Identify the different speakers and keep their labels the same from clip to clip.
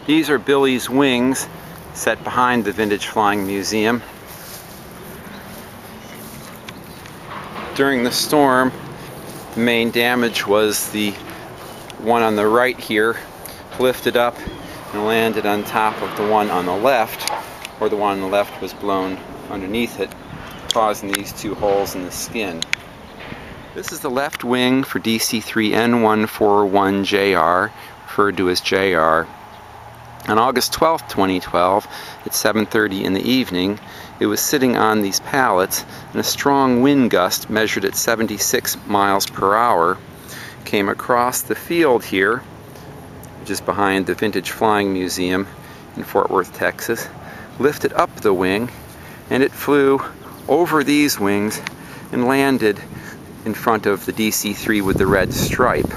Speaker 1: These are Billie's wings set behind the Vintage Flying Museum. During the storm, the main damage was the one on the right here lifted up and landed on top of the one on the left, or the one on the left was blown underneath it, causing these two holes in the skin. This is the left wing for DC-3N141JR, referred to as JR. On August 12, 2012, at 7:30 in the evening, it was sitting on these pallets, and a strong wind gust measured at 76 miles per hour came across the field here, which is behind the Vintage Flying Museum in Fort Worth, Texas, lifted up the wing, and it flew over these wings and landed in front of the DC-3 with the red stripe.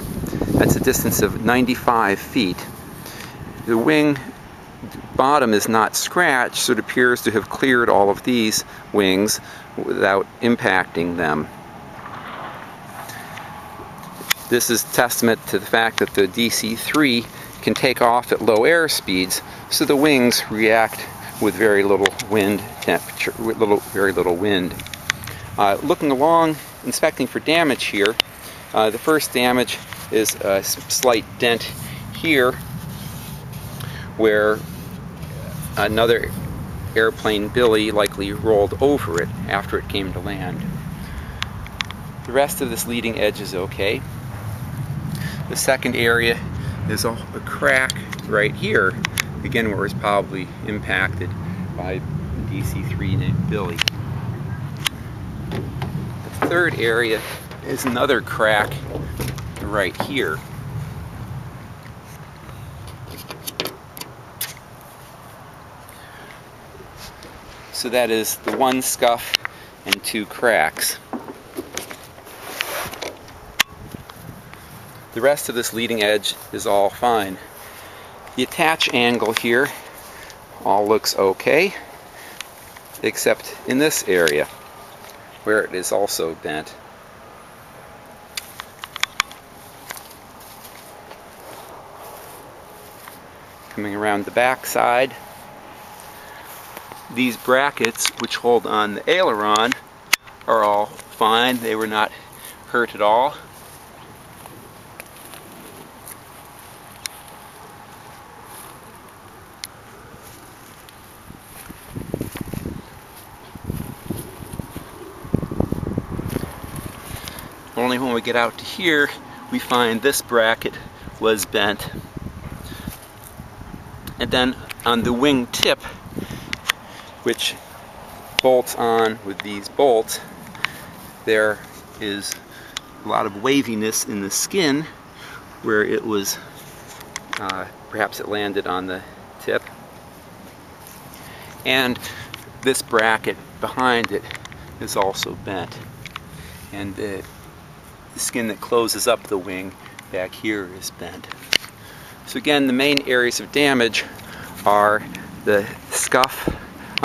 Speaker 1: That's a distance of 95 feet. The wing bottom is not scratched, so it appears to have cleared all of these wings without impacting them. This is testament to the fact that the DC-3 can take off at low air speeds, so the wings react with very little wind temperature, very little wind. Looking along, inspecting for damage here, the first damage is a slight dent here, where another airplane, Billie, likely rolled over it after it came to land. The rest of this leading edge is okay. The second area is a crack right here, again where it's probably impacted by the DC-3 named Billie. The third area is another crack right here. So that is the one scuff and two cracks. The rest of this leading edge is all fine. The attach angle here all looks okay, except in this area where it is also bent. Coming around the back side, these brackets which hold on the aileron are all fine. They were not hurt at all. Only when we get out to here we find this bracket was bent. And then on the wing tip, which bolts on with these bolts, there is a lot of waviness in the skin where it was, perhaps it landed on the tip. And this bracket behind it is also bent. And the skin that closes up the wing back here is bent. So again, the main areas of damage are the scuff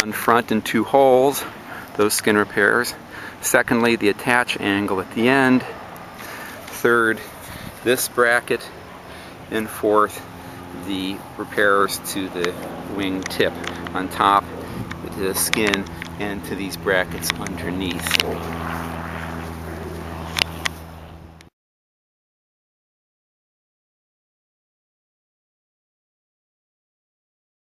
Speaker 1: on front and two holes, those skin repairs. Secondly, the attach angle at the end. Third, this bracket. And fourth, the repairs to the wing tip on top, to the skin, and to these brackets underneath.